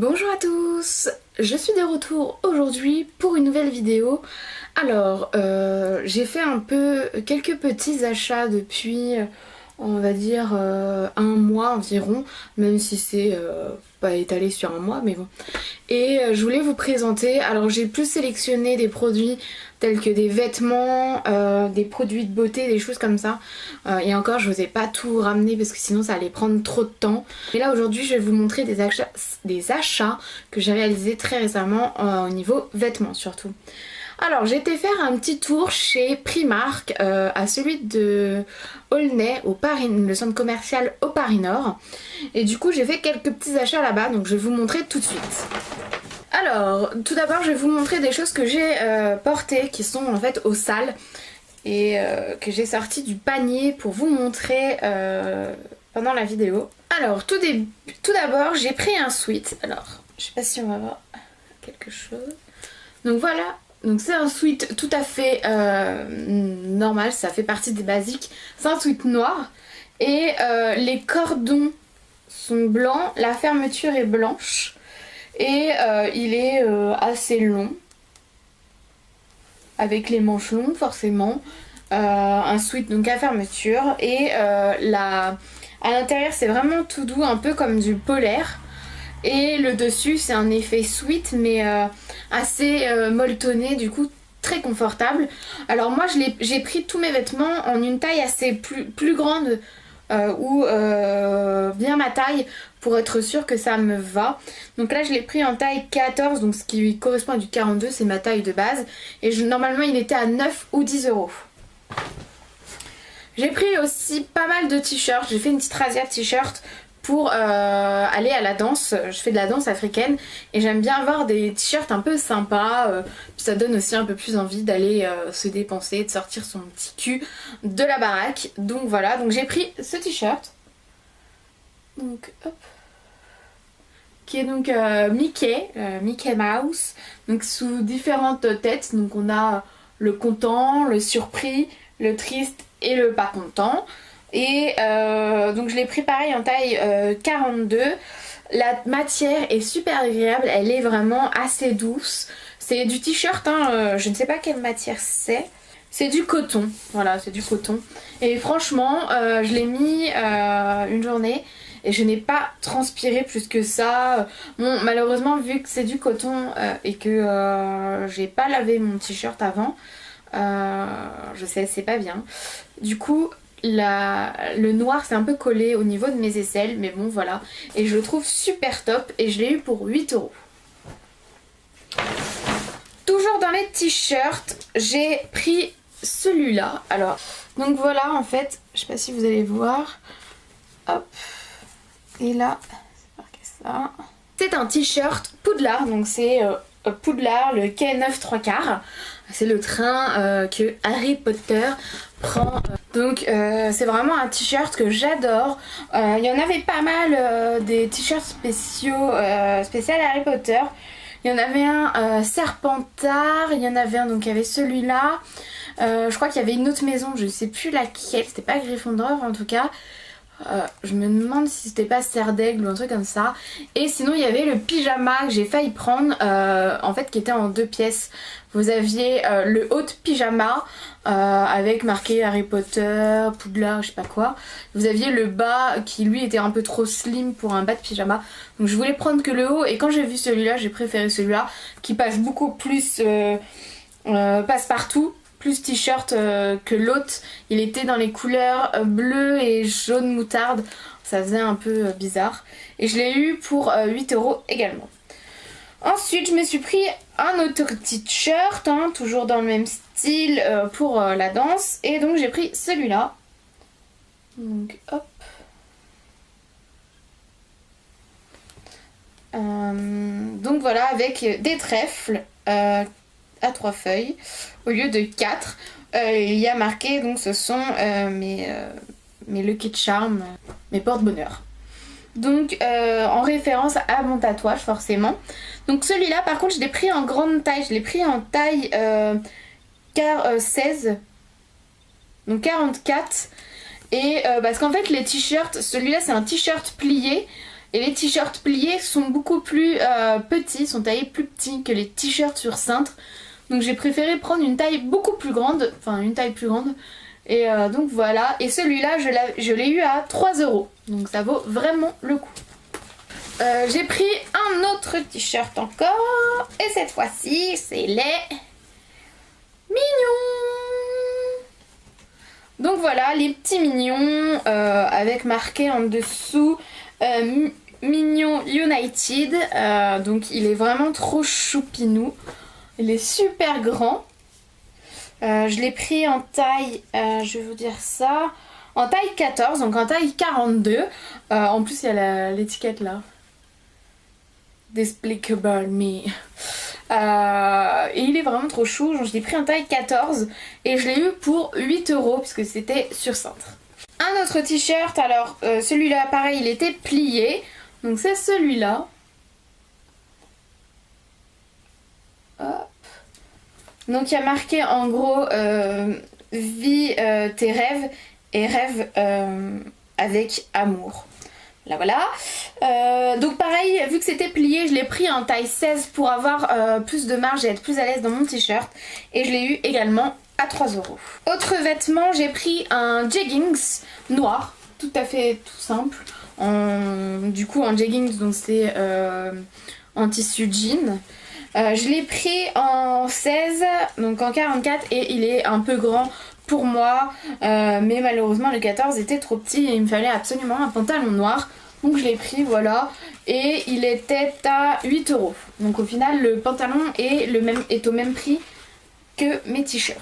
Bonjour à tous, je suis de retour aujourd'hui pour une nouvelle vidéo. Alors, j'ai fait quelques petits achats depuis, on va dire, un mois environ, même si c'est pas étalé sur un mois, mais bon. Et je voulais vous présenter, alors j'ai plus sélectionné des produits tels que des vêtements, des produits de beauté, des choses comme ça. Et encore, je vous ai pas tout ramené parce que sinon ça allait prendre trop de temps. Et là aujourd'hui, je vais vous montrer des achats que j'ai réalisés très récemment au niveau vêtements surtout. Alors j'ai été faire un petit tour chez Primark, à celui de Aulnay, au Paris, le centre commercial au Paris Nord. Et du coup j'ai fait quelques petits achats là-bas, donc je vais vous montrer tout de suite. Alors tout d'abord je vais vous montrer des choses que j'ai portées, qui sont en fait au sale, et que j'ai sorti du panier pour vous montrer pendant la vidéo. Alors tout d'abord j'ai pris un sweat, alors je sais pas si on va voir quelque chose. Donc voilà. Donc c'est un sweat tout à fait normal, ça fait partie des basiques. C'est un sweat noir et les cordons sont blancs, la fermeture est blanche et il est assez long, avec les manches longues forcément. Un sweat donc à fermeture et à l'intérieur c'est vraiment tout doux, un peu comme du polaire. Et le dessus c'est un effet sweat mais assez molletonné, du coup très confortable. Alors moi j'ai pris tous mes vêtements en une taille assez plus grande ou bien ma taille pour être sûre que ça me va. Donc là je l'ai pris en taille 14, donc ce qui correspond à du 42, c'est ma taille de base. Et normalement il était à 9 ou 10 euros. J'ai pris aussi pas mal de t-shirts, j'ai fait une petite razzia de t-shirts pour aller à la danse. Je fais de la danse africaine et j'aime bien avoir des t-shirts un peu sympas, puis ça donne aussi un peu plus envie d'aller se dépenser, de sortir son petit cul de la baraque. Donc voilà, donc j'ai pris ce t-shirt, donc hop, qui est donc Mickey Mouse, donc sous différentes têtes. Donc on a le content, le surpris, le triste et le pas content. Et donc je l'ai pris pareil en taille 42. La matière est super agréable, elle est vraiment assez douce. C'est du t-shirt, hein, je ne sais pas quelle matière c'est. C'est du coton, voilà, c'est du coton. Et franchement, je l'ai mis une journée et je n'ai pas transpiré plus que ça. Bon, malheureusement, vu que c'est du coton et que j'ai pas lavé mon t-shirt avant, je sais, c'est pas bien. Du coup, le noir c'est un peu collé au niveau de mes aisselles, mais bon voilà, et je le trouve super top et je l'ai eu pour 8 euros. Toujours dans les t-shirts, j'ai pris celui-là. Alors donc voilà, en fait je sais pas si vous allez voir, hop, et là c'est marqué ça, c'est un t-shirt Poudlard, donc c'est Poudlard, le quai 9 3/4. C'est le train que Harry Potter prend. Donc c'est vraiment un t-shirt que j'adore. Il y en avait pas mal des t-shirts spéciaux spécial Harry Potter. Il y en avait un Serpentard, il y en avait un, donc il y avait celui-là. Je crois qu'il y avait une autre maison, je sais plus laquelle, c'était pas Gryffondor en tout cas. Je me demande si c'était pas Serre d'Aigle ou un truc comme ça. Et sinon il y avait le pyjama que j'ai failli prendre, en fait qui était en 2 pièces. Vous aviez le haut de pyjama avec marqué Harry Potter, Poudlard, je sais pas quoi. Vous aviez le bas qui lui était un peu trop slim pour un bas de pyjama. Donc je voulais prendre que le haut, et quand j'ai vu celui-là, j'ai préféré celui-là qui passe beaucoup plus passe-partout, plus t-shirt que l'autre. Il était dans les couleurs bleu et jaune moutarde, ça faisait un peu bizarre. Et je l'ai eu pour 8 euros également. Ensuite je me suis pris un autre t-shirt, hein, toujours dans le même style pour la danse. Et donc j'ai pris celui-là. Donc hop. Donc voilà, avec des trèfles à 3 feuilles au lieu de 4. Il y a marqué, donc ce sont mes Lucky Charms, mes porte-bonheur. Donc en référence à mon tatouage forcément. Donc celui-là par contre je l'ai pris en grande taille, je l'ai pris en taille 16, donc 44. Et parce qu'en fait les t-shirts, celui-là c'est un t-shirt plié Et les t-shirts pliés sont beaucoup plus petits, sont taillés plus petits que les t-shirts sur cintre. Donc j'ai préféré prendre une taille beaucoup plus grande, enfin une taille plus grande. Et donc voilà, et celui-là je l'ai eu à 3 €. Donc ça vaut vraiment le coup. J'ai pris un autre t-shirt encore. Et cette fois-ci c'est les mignons. Donc voilà, les petits mignons avec marqué en dessous Mignon United. Donc il est vraiment trop choupinou. Il est super grand. Je l'ai pris en taille, je vais vous dire ça, en taille 14, donc en taille 42. En plus il y a l'étiquette là. Despicable Me. Et il est vraiment trop chou. Je l'ai pris en taille 14 et je l'ai eu pour 8 € puisque c'était sur cintre. Un autre t-shirt, alors celui-là pareil il était plié. Donc c'est celui-là. Hop. Donc il y a marqué en gros vis tes rêves et rêve avec amour. Là voilà. Donc pareil, vu que c'était plié, je l'ai pris en taille 16 pour avoir plus de marge et être plus à l'aise dans mon t-shirt. Et je l'ai eu également à 3 €. Autre vêtement, j'ai pris un jeggings noir, tout à fait tout simple. Du coup en jeggings, donc c'est en tissu jean. Je l'ai pris en 16, donc en 44 et il est un peu grand pour moi. Mais malheureusement le 14 était trop petit et il me fallait absolument un pantalon noir. Donc je l'ai pris, voilà. Et il était à 8 €. Donc au final le pantalon est au même prix que mes t-shirts.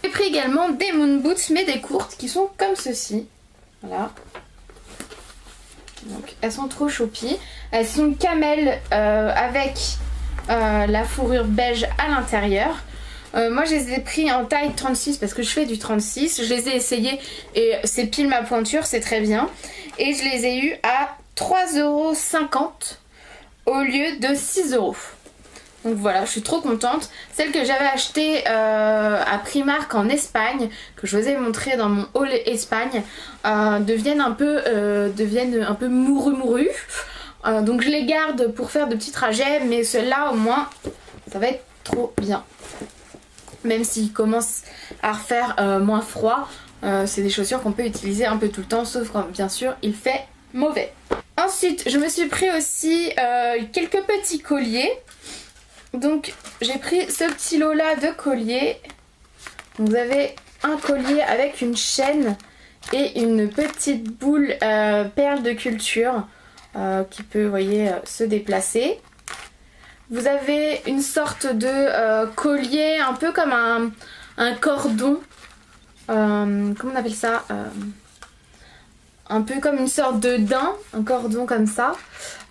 J'ai pris également des moon boots mais des courtes qui sont comme ceci. Voilà. Donc elles sont trop choupies. Elles sont camel avec la fourrure beige à l'intérieur. Moi je les ai pris en taille 36 parce que je fais du 36. Je les ai essayés et c'est pile ma pointure, c'est très bien. Et je les ai eus à 3,50 € au lieu de 6 €. Donc voilà, je suis trop contente. Celles que j'avais achetées à Primark en Espagne, que je vous ai montré dans mon haul Espagne, deviennent un peu mouru. Donc je les garde pour faire de petits trajets, mais celles-là au moins ça va être trop bien. Même s'il commence à refaire moins froid, c'est des chaussures qu'on peut utiliser un peu tout le temps, sauf quand bien sûr il fait mauvais. Ensuite je me suis pris aussi quelques petits colliers. Donc j'ai pris ce petit lot là de colliers. Vous avez un collier avec une chaîne et une petite boule perle de culture. Qui peut, vous voyez, se déplacer. Vous avez une sorte de collier, un peu comme un cordon. Comment on appelle ça, un peu comme une sorte de daim, un cordon comme ça.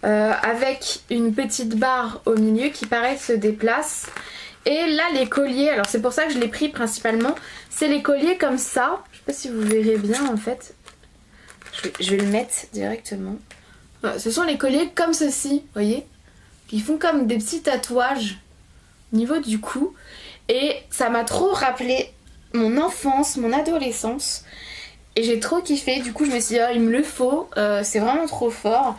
Avec une petite barre au milieu qui pareil se déplace. Et là les colliers, alors c'est pour ça que je l'ai pris principalement, c'est les colliers comme ça. Je sais pas si vous verrez bien en fait. Je vais le mettre directement. Ce sont les colliers comme ceci, vous voyez, qui font comme des petits tatouages au niveau du cou. Et ça m'a trop rappelé mon enfance, mon adolescence. Et j'ai trop kiffé, du coup je me suis dit il me le faut, c'est vraiment trop fort.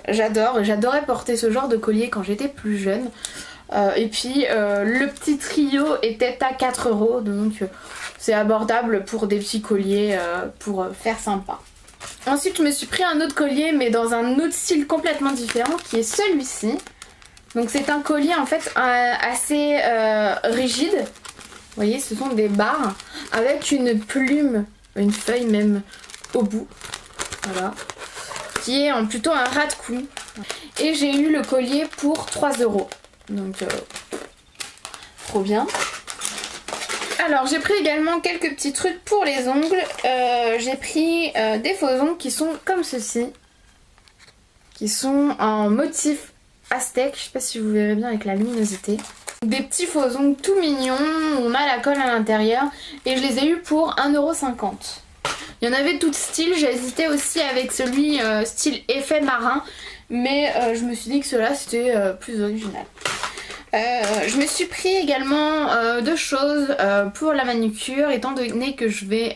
J'adorais porter ce genre de collier quand j'étais plus jeune. Et puis le petit trio était à 4 €, donc c'est abordable pour des petits colliers pour faire sympa. Ensuite je me suis pris un autre collier mais dans un autre style complètement différent qui est celui-ci. Donc c'est un collier en fait assez rigide. Vous voyez, ce sont des barres avec une plume, une feuille même au bout. Voilà. Qui est plutôt un ras de cou. Et j'ai eu le collier pour 3 €. Donc trop bien. Alors j'ai pris également quelques petits trucs pour les ongles. J'ai pris des faux ongles qui sont comme ceci. Qui sont en motif aztèque. Je sais pas si vous verrez bien avec la luminosité. Des petits faux ongles tout mignons. On a la colle à l'intérieur. Et je les ai eus pour 1,50 €. Il y en avait tout style. J'ai hésité aussi avec celui style effet marin. Mais je me suis dit que cela c'était plus original. Je me suis pris également deux choses pour la manucure, étant donné que je vais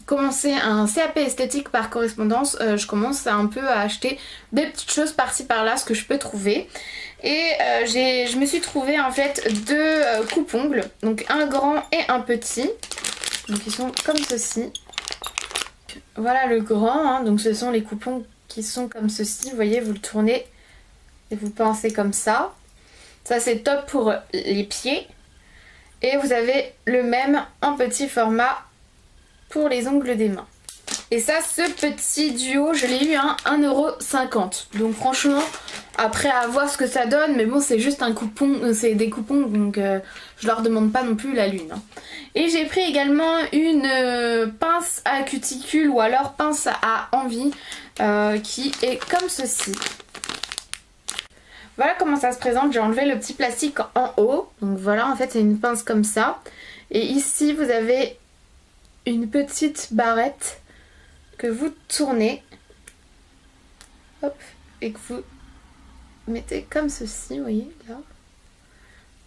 commencé un CAP esthétique par correspondance, je commence un peu à acheter des petites choses par-ci par-là, ce que je peux trouver. Et je me suis trouvé en fait deux coupe-ongles, donc un grand et un petit. Donc ils sont comme ceci. Voilà le grand, hein. Donc ce sont les coupe-ongles qui sont comme ceci. Vous voyez, vous le tournez et vous pincez comme ça. Ça c'est top pour les pieds. Et vous avez le même en petit format pour les ongles des mains. Et ça, ce petit duo, je l'ai eu à 1,50 €. Donc franchement, après à voir ce que ça donne, mais bon, c'est juste un coupon, c'est des coupons, donc je leur demande pas non plus la lune, hein. Et j'ai pris également une pince à cuticule ou alors pince à envie qui est comme ceci. Voilà comment ça se présente. J'ai enlevé le petit plastique en haut. Donc voilà, en fait c'est une pince comme ça. Et ici vous avez une petite barrette que vous tournez. Hop, et que vous mettez comme ceci, vous voyez là.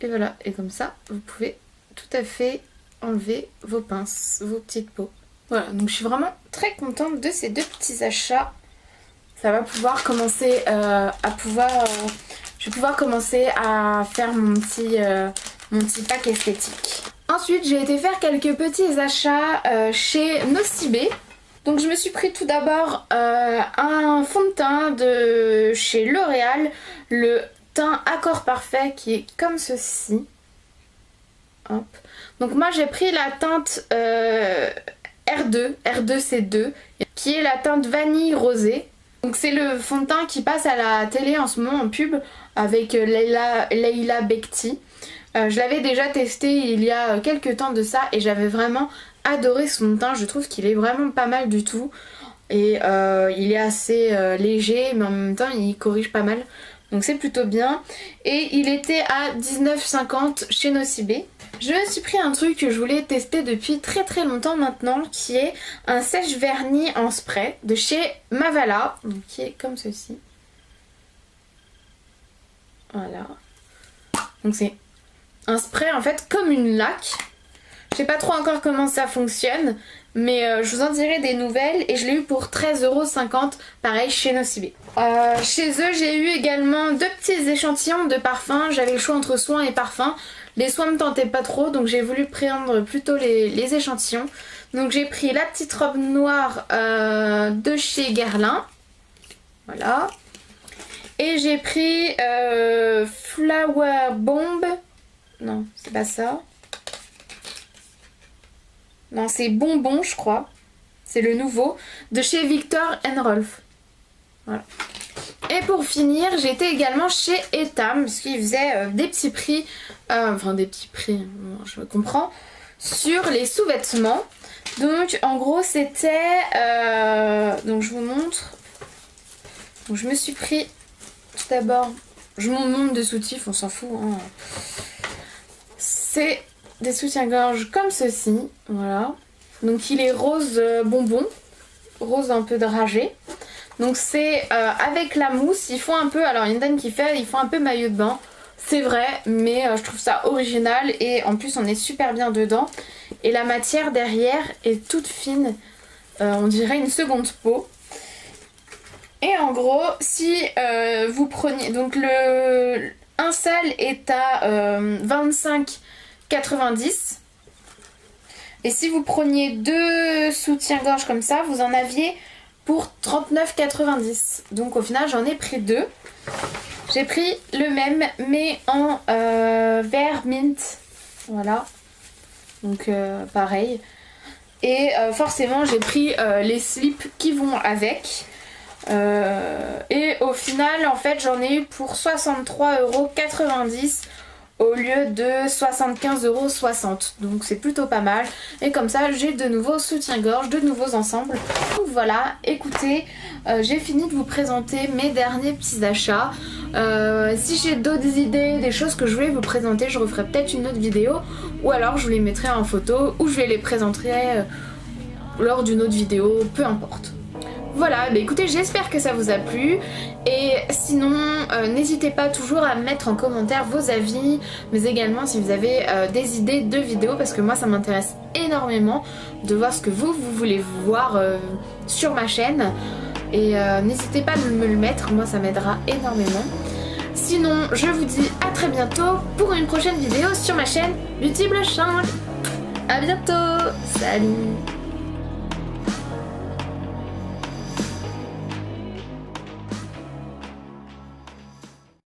Et voilà, et comme ça vous pouvez tout à fait enlever vos pinces, vos petites peaux. Voilà, donc je suis vraiment très contente de ces deux petits achats. Ça va pouvoir commencer je vais pouvoir commencer à faire mon petit pack esthétique. Ensuite, j'ai été faire quelques petits achats chez Nocibé. Donc je me suis pris tout d'abord un fond de teint de chez L'Oréal, le teint Accord Parfait qui est comme ceci. Hop. Donc moi j'ai pris la teinte R2C2 qui est la teinte vanille rosée. Donc c'est le fond de teint qui passe à la télé en ce moment en pub avec Leila Bekti. Je l'avais déjà testé il y a quelques temps de ça et j'avais vraiment adoré son teint. Je trouve qu'il est vraiment pas mal du tout. Et il est assez léger mais en même temps il corrige pas mal. Donc c'est plutôt bien. Et il était à 19,50 € chez Nocibé. Je me suis pris un truc que je voulais tester depuis très très longtemps maintenant, qui est un sèche-vernis en spray de chez Mavala, donc qui est comme ceci. Voilà. Donc c'est un spray en fait comme une laque. Je sais pas trop encore comment ça fonctionne, mais je vous en dirai des nouvelles. Et je l'ai eu pour 13,50 €, pareil chez Nocibé. Chez eux j'ai eu également deux petits échantillons de parfums. J'avais le choix entre soins et parfums. Les soins me tentaient pas trop, donc j'ai voulu prendre plutôt les échantillons. Donc j'ai pris la petite robe noire de chez Guerlain. Voilà. Et j'ai pris Flower Bomb. Non, c'est pas ça. Non, c'est Bonbon, je crois. C'est le nouveau. De chez Viktor & Rolf. Voilà. Et pour finir, j'étais également chez Etam, parce qu'ils faisaient des petits prix, enfin des petits prix, je comprends, sur les sous-vêtements. Donc en gros c'était, donc je vous montre, donc je me suis pris, tout d'abord, je vous montre des soutifs, on s'en fout, hein. C'est des soutiens-gorge comme ceci, voilà. Donc il est rose bonbon, rose un peu dragé. Donc c'est avec la mousse, ils font un peu, alors il y a une dame qui fait, ils font un peu maillot de bain. C'est vrai, mais je trouve ça original et en plus on est super bien dedans. Et la matière derrière est toute fine, on dirait une seconde peau. Et en gros, si vous preniez, donc un seul est à 25,90 €. Et si vous preniez deux soutiens-gorge comme ça, vous en aviez pour 39,90 €. Donc au final j'en ai pris deux. J'ai pris le même mais en vert mint. Voilà. Donc pareil. Et forcément j'ai pris les slips qui vont avec. Et au final en fait j'en ai eu pour 63,90 € au lieu de 75,60 €. Donc c'est plutôt pas mal. Et comme ça j'ai de nouveaux soutiens-gorge, de nouveaux ensembles. Donc voilà, écoutez, j'ai fini de vous présenter mes derniers petits achats. Si j'ai d'autres idées, des choses que je voulais vous présenter, je referai peut-être une autre vidéo. Ou alors je vous les mettrai en photo, ou je les présenterai lors d'une autre vidéo, peu importe. Voilà, bah écoutez, j'espère que ça vous a plu. Et sinon, n'hésitez pas toujours à mettre en commentaire vos avis, mais également si vous avez des idées de vidéos, parce que moi ça m'intéresse énormément de voir ce que vous voulez voir sur ma chaîne. Et n'hésitez pas à me le mettre, moi ça m'aidera énormément. Sinon, je vous dis à très bientôt pour une prochaine vidéo sur ma chaîne Beauty Blush 5. A bientôt, salut.